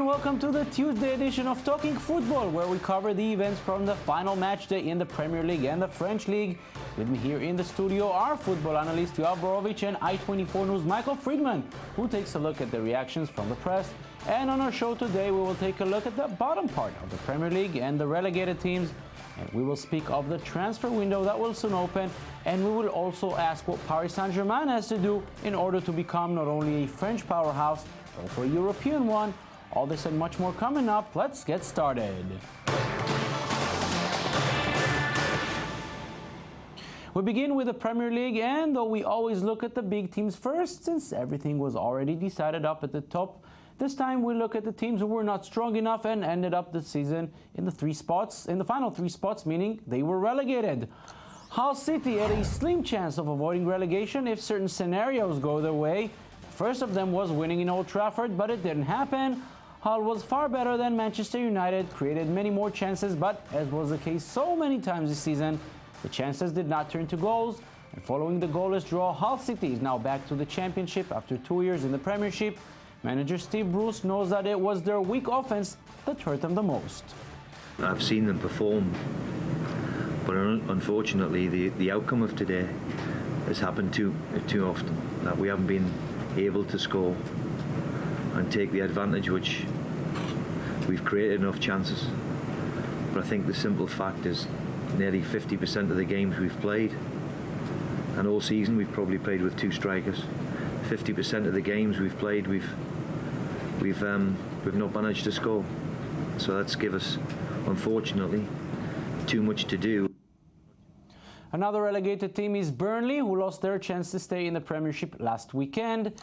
and welcome to the Tuesday edition of Talking Football, where we cover the events from the final match day in the Premier League and the French League. With me here in the studio are football analyst Yoav Borowitz and I24 News Michael Friedman, who takes a look at the reactions from the press. And on our show today, we will take a look at the bottom part of the Premier League and the relegated teams. And we will speak of the transfer window that will soon open, and we will also ask what Paris Saint-Germain has to do in order to become not only a French powerhouse, but also a European one. All this and much more coming up. Let's get started. We begin with the Premier League, and though we always look at the big teams first, since everything was already decided up at the top, this time we look at the teams who were not strong enough and ended up the season in the final three spots, meaning they were relegated. Hull City had a slim chance of avoiding relegation if certain scenarios go their way. First of them was winning in Old Trafford, but it didn't happen. Hull was far better than Manchester United, created many more chances, but as was the case so many times this season, the chances did not turn to goals. And following the goalless draw, Hull City is now back to the Championship after 2 years in the Premiership. Manager Steve Bruce knows that it was their weak offense that hurt them the most. I've seen them perform, but unfortunately the outcome of today has happened too often, that we haven't been able to score and take the advantage which we've created enough chances. But I think the simple fact is nearly 50% of the games we've played, and all season we've probably played with two strikers. 50% of the games we've played, we've not managed to score. So that's given us, unfortunately, too much to do. Another relegated team is Burnley, who lost their chance to stay in the Premiership last weekend.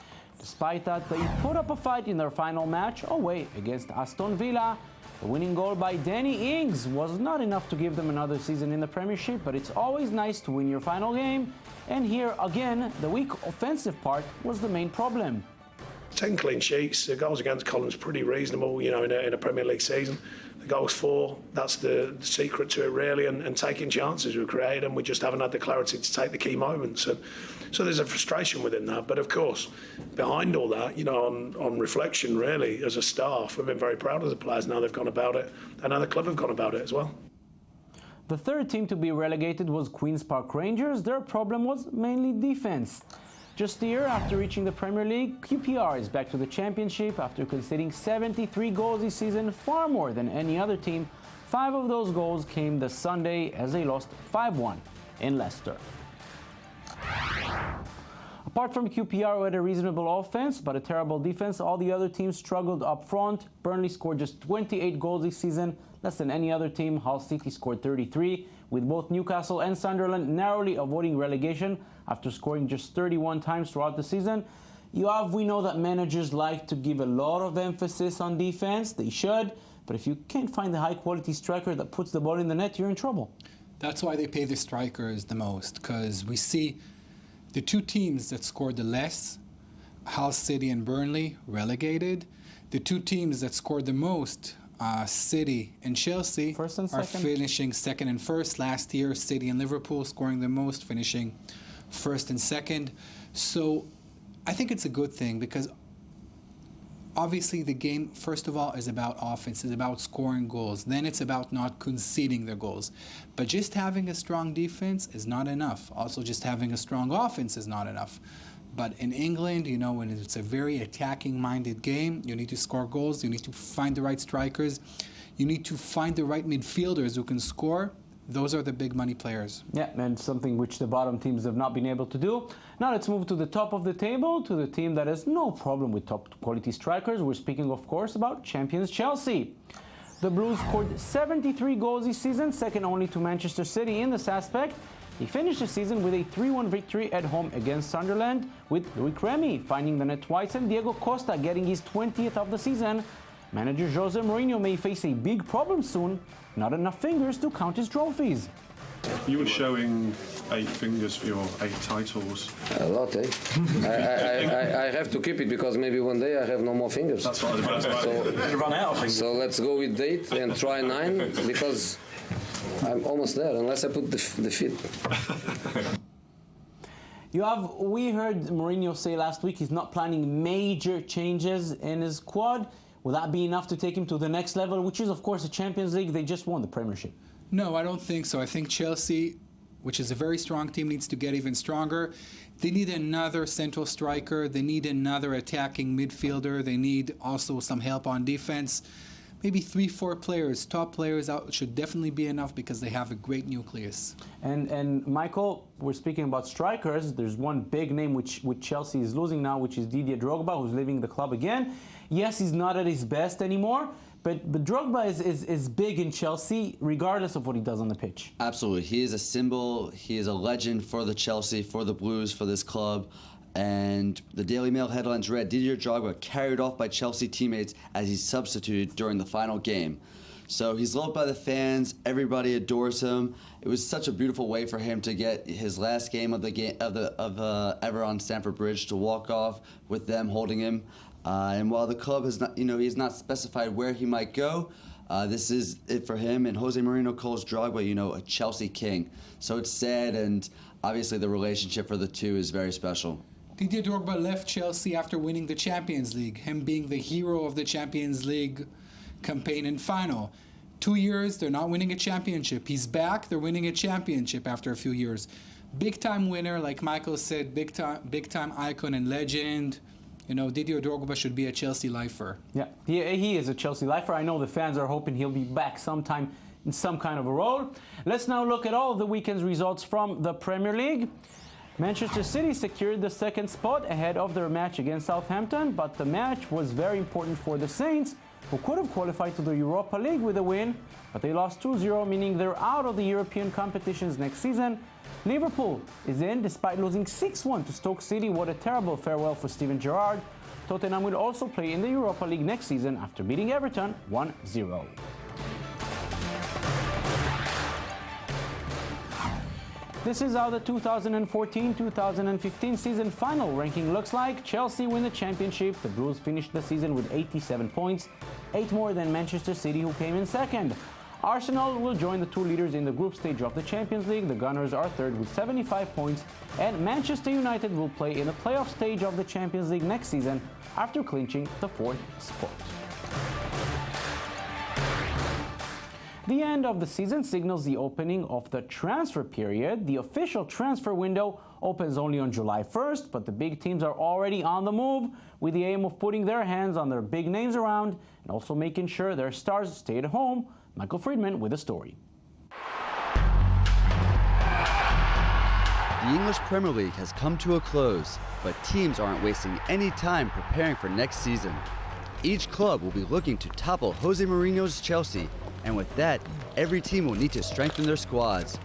Despite that, they put up a fight in their final match away against Aston Villa. The winning goal by Danny Ings was not enough to give them another season in the Premiership, but it's always nice to win your final game. And here, again, the weak offensive part was the main problem. 10 clean sheets, the goals against Column's pretty reasonable, in a Premier League season. The goals for, that's the secret to it really, and taking chances we've created, and we just haven't had the clarity to take the key moments. And so there's a frustration within that. But of course, behind all that, on reflection really, as a staff, we've been very proud of the players now they've gone about it, and now the club have gone about it as well. The third team to be relegated was Queen's Park Rangers. Their problem was mainly defense. Just a year after reaching the Premier League, QPR is back to the Championship after conceding 73 goals this season, far more than any other team. 5 of those goals came this Sunday as they lost 5-1 in Leicester. Apart from QPR, who had a reasonable offense but a terrible defense, all the other teams struggled up front. Burnley scored just 28 goals this season, less than any other team. Hull City scored 33, with both Newcastle and Sunderland narrowly avoiding relegation after scoring just 31 times throughout the season. Yoav, we know that managers like to give a lot of emphasis on defense. They should, but if you can't find the high-quality striker that puts the ball in the net, you're in trouble. That's why they pay the strikers the most, because we see the two teams that scored the less, Hull City and Burnley, relegated. The two teams that scored the most, City and Chelsea, are finishing second and first. Last year, City and Liverpool scoring the most, finishing first and second. So I think it's a good thing, because obviously the game, first of all, is about offense, is about scoring goals. Then it's about not conceding the goals. But just having a strong defense is not enough. Also, just having a strong offense is not enough. But in England, when it's a very attacking-minded game, you need to score goals, you need to find the right strikers, you need to find the right midfielders who can score. Those are the big money players. Yeah, and something which the bottom teams have not been able to do. Now let's move to the top of the table, to the team that has no problem with top quality strikers. We're speaking, of course, about champions Chelsea. The Blues scored 73 goals this season, second only to Manchester City in this aspect. He finished the season with a 3-1 victory at home against Sunderland, with Loic Remy finding the net twice and Diego Costa getting his 20th of the season. Manager Jose Mourinho may face a big problem soon, not enough fingers to count his trophies. You were showing 8 fingers for your 8 titles. A lot, eh? I have to keep it because maybe one day I have no more fingers. That's what I was about to say. So, run out of fingers. So let's go with 8 and try 9 because I'm almost there, unless I put the feet. We heard Mourinho say last week he's not planning major changes in his squad. Will that be enough to take him to the next level, which is, of course, the Champions League? They just won the Premiership. No, I don't think so. I think Chelsea, which is a very strong team, needs to get even stronger. They need another central striker. They need another attacking midfielder. They need also some help on defense. Maybe 3-4 players, top players out should definitely be enough because they have a great nucleus. And Michael, we're speaking about strikers. There's one big name which Chelsea is losing now, which is Didier Drogba, who's leaving the club again. Yes, he's not at his best anymore, but Drogba is big in Chelsea regardless of what he does on the pitch. Absolutely. He is a symbol. He is a legend for the Chelsea, for the Blues, for this club. And the Daily Mail headlines read, Didier Drogba carried off by Chelsea teammates as he substituted during the final game. So he's loved by the fans. Everybody adores him. It was such a beautiful way for him to get his last game of the game ever on Stamford Bridge, to walk off with them holding him. And while the club has not, he's not specified where he might go, this is it for him. And Jose Mourinho calls Drogba, a Chelsea king. So it's sad, and obviously the relationship for the two is very special. Didier Drogba left Chelsea after winning the Champions League, him being the hero of the Champions League campaign and final. 2 years, they're not winning a championship. He's back, they're winning a championship after a few years. Big-time winner, like Michael said, big-time icon and legend. Didier Drogba should be a Chelsea lifer. Yeah, he is a Chelsea lifer. I know the fans are hoping he'll be back sometime in some kind of a role. Let's now look at all of the weekend's results from the Premier League. Manchester City secured the second spot ahead of their match against Southampton, but the match was very important for the Saints, who could have qualified to the Europa League with a win, but they lost 2-0, meaning they're out of the European competitions next season. Liverpool is in despite losing 6-1 to Stoke City. What a terrible farewell for Steven Gerrard. Tottenham will also play in the Europa League next season after beating Everton 1-0. This is how the 2014-2015 season final ranking looks like. Chelsea win the championship. The Blues finished the season with 87 points, 8 more than Manchester City, who came in second. Arsenal will join the two leaders in the group stage of the Champions League. The Gunners are third with 75 points, and Manchester United will play in the playoff stage of the Champions League next season after clinching the 4th spot. The end of the season signals the opening of the transfer period. The official transfer window opens only on July 1st, but the big teams are already on the move with the aim of putting their hands on their big names around and also making sure their stars stay at home. Michael Friedman with a story. The English Premier League has come to a close, but teams aren't wasting any time preparing for next season. Each club will be looking to topple Jose Mourinho's Chelsea, and with that, every team will need to strengthen their squads.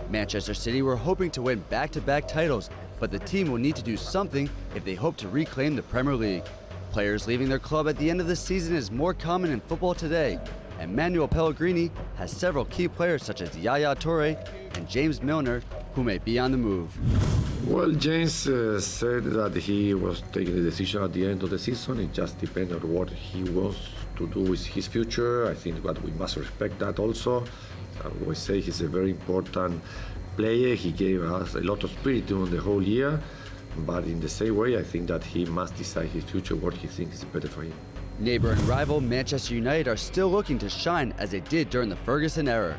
Manchester City were hoping to win back-to-back titles, but the team will need to do something if they hope to reclaim the Premier League. Players leaving their club at the end of the season is more common in football today, and Manuel Pellegrini has several key players such as Yaya Toure and James Milner who may be on the move. Well, James said that he was taking the decision at the end of the season. It just depends on what he wants to do with his future. I think that we must respect that also. I always say he's a very important player. He gave us a lot of spirit during the whole year. But in the same way, I think that he must decide his future, what he thinks is better for him. Neighbor and rival Manchester United are still looking to shine as they did during the Ferguson era.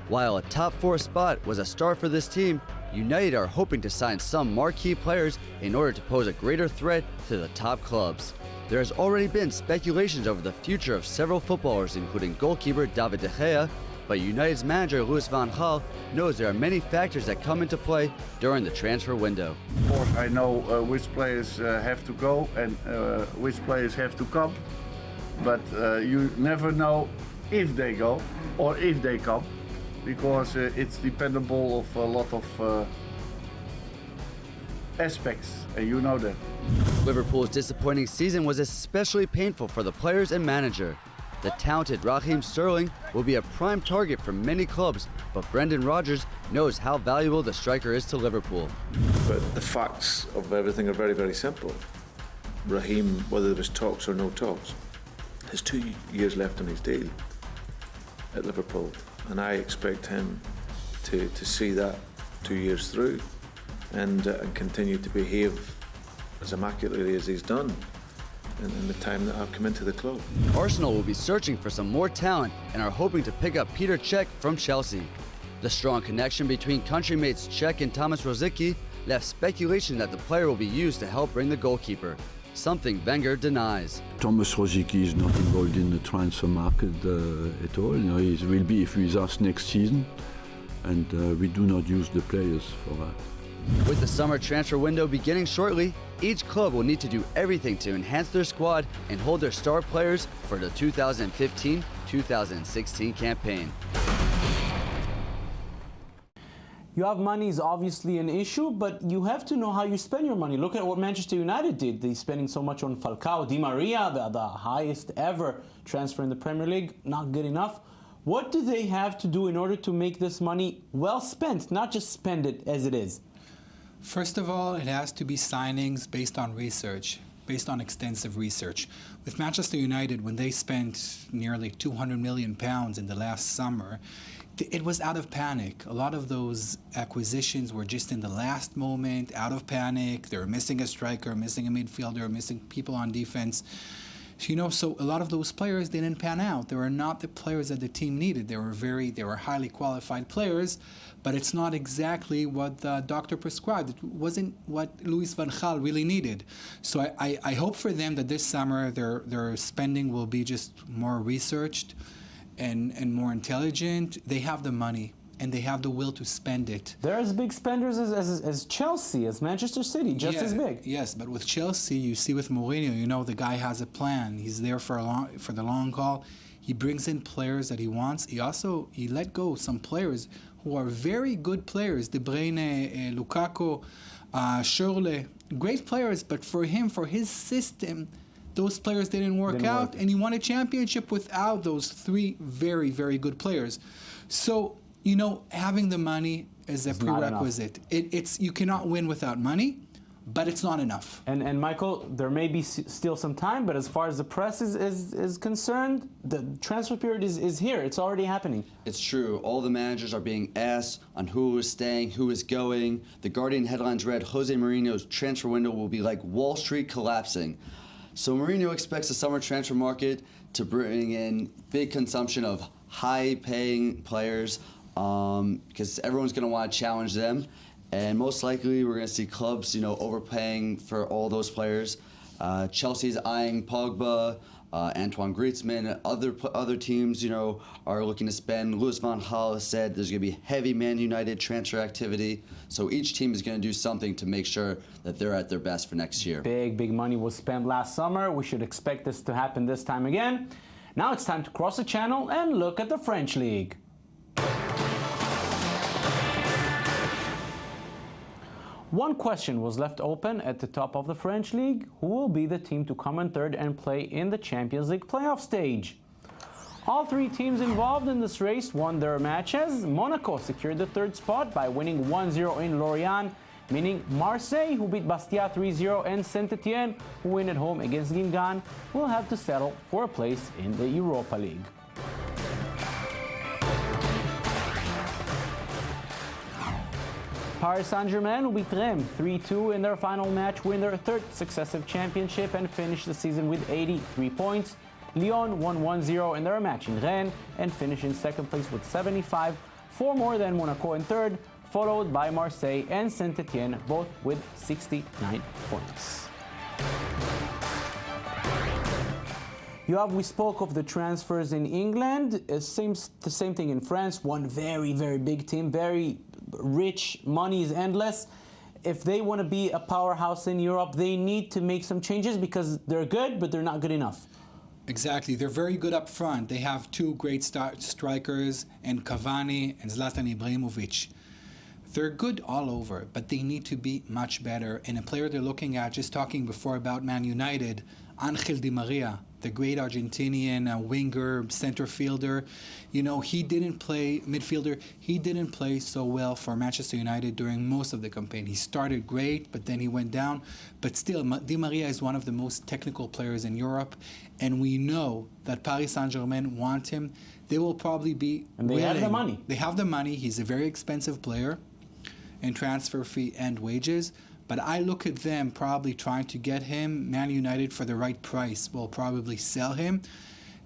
While a top 4 spot was a start for this team, United are hoping to sign some marquee players in order to pose a greater threat to the top clubs. There has already been speculations over the future of several footballers, including goalkeeper David De Gea, but United's manager Louis van Gaal knows there are many factors that come into play during the transfer window. Of course, I know which players have to go and which players have to come, but you never know if they go or if they come, because it's dependable of a lot of aspects, and you know that. Liverpool's disappointing season was especially painful for the players and manager. The talented Raheem Sterling will be a prime target for many clubs, but Brendan Rodgers knows how valuable the striker is to Liverpool. But the facts of everything are very, very simple. Raheem, whether there was talks or no talks, has 2 years left on his deal at Liverpool, and I expect him to see that 2 years through and continue to behave as immaculately as he's done. in the time that I've come into the club. Arsenal will be searching for some more talent and are hoping to pick up Peter Cech from Chelsea. The strong connection between countrymates Cech and Thomas Rosicky left speculation that the player will be used to help bring the goalkeeper, something Wenger denies. Thomas Rosicky is not involved in the transfer market at all. You know, he will be with us next season, and we do not use the players for that. With the summer transfer window beginning shortly, each club will need to do everything to enhance their squad and hold their star players for the 2015-2016 campaign. You have money is obviously an issue, but you have to know how you spend your money. Look at what Manchester United did. They're spending so much on Falcao. Di Maria, the highest ever transfer in the Premier League, not good enough. What do they have to do in order to make this money well spent, not just spend it as it is? First of all, it has to be signings based on research, based on extensive research. With Manchester United, when they spent nearly £200 million in the last summer, it was out of panic. A lot of those acquisitions were just in the last moment, out of panic. They were missing a striker, missing a midfielder, missing people on defense. So a lot of those players didn't pan out. They were not the players that the team needed. They were highly qualified players, but it's not exactly what the doctor prescribed. It wasn't what Louis van Gaal really needed. So I hope for them that this summer their spending will be just more researched and more intelligent. They have the money and they have the will to spend it. They're as big spenders as Chelsea, as Manchester City, just as big. Yes, but with Chelsea, you see with Mourinho, the guy has a plan. He's there for the long haul. He brings in players that he wants. He let go some players who are very good players. De Bruyne, Lukaku, Schürrle, great players, but for his system, those players didn't work out, and he won a championship without those three very, very good players. So, having the money is a prerequisite. You cannot win without money, but it's not enough. And Michael, there may be still some time, but as far as the press is concerned, the transfer period is here. It's already happening. It's true. All the managers are being asked on who is staying, who is going. The Guardian headlines read, Jose Mourinho's transfer window will be like Wall Street collapsing. So Mourinho expects the summer transfer market to bring in big consumption of high-paying players because everyone's going to want to challenge them. And most likely we're going to see clubs, overpaying for all those players. Chelsea's eyeing Pogba, Antoine Griezmann, other teams, are looking to spend. Louis van Gaal said there's going to be heavy Man United transfer activity. So each team is going to do something to make sure that they're at their best for next year. Big money was spent last summer. We should expect this to happen this time again. Now it's time to cross the channel and look at the French League. One question was left open at the top of the French League. Who will be the team to come in third and play in the Champions League playoff stage? All three teams involved in this race won their matches. Monaco secured the third spot by winning 1-0 in Lorient, meaning Marseille, who beat Bastia 3-0, and Saint-Etienne, who win at home against Guingamp, will have to settle for a place in the Europa League. Paris Saint-Germain, who beat Rennes 3-2 in their final match, win their third successive championship and finish the season with 83 points. Lyon won 1-0 in their match in Rennes and finished in second place with 75, 4 more than Monaco in third, followed by Marseille and Saint-Etienne, both with 69 points. We spoke of the transfers in England. The same thing in France. One very, very big team, very rich, money is endless. If they want to be a powerhouse in Europe, they need to make some changes because they're good, but they're not good enough. Exactly. They're very good up front. They have two great strikers, and Cavani and Zlatan Ibrahimovic. They're good all over, but they need to be much better. And a player they're looking at, just talking before about Man United, Angel Di Maria, the great Argentinian winger, center fielder. He didn't play midfielder. He didn't play so well for Manchester United during most of the campaign. He started great, but then he went down. But still, Di Maria is one of the most technical players in Europe, and we know that Paris Saint-Germain want him. They will probably be And they have the money. They have the money. He's a very expensive player in transfer fee and wages, But I look at them probably trying to get him. Man United, for the right price, will probably sell him.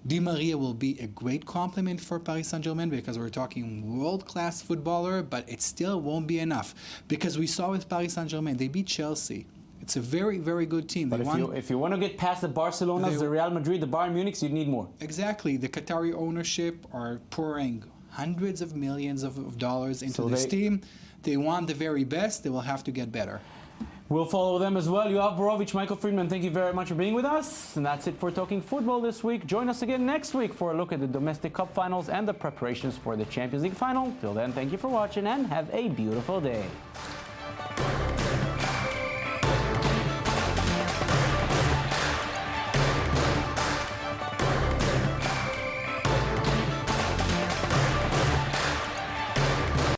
Di Maria will be a great compliment for Paris Saint-Germain because we're talking world-class footballer, but it still won't be enough. Because we saw with Paris Saint-Germain, they beat Chelsea. It's a very, very good team. But if you want to get past the Barcelonas, the Real Madrid, the Bayern Munichs, you need more. Exactly. The Qatari ownership are pouring hundreds of millions of dollars into this team. They want the very best. They will have to get better. We'll follow them as well. Yoav Borowitz, Michael Friedman, thank you very much for being with us. And that's it for Talking Football this week. Join us again next week for a look at the domestic cup finals and the preparations for the Champions League final. Till then, thank you for watching and have a beautiful day.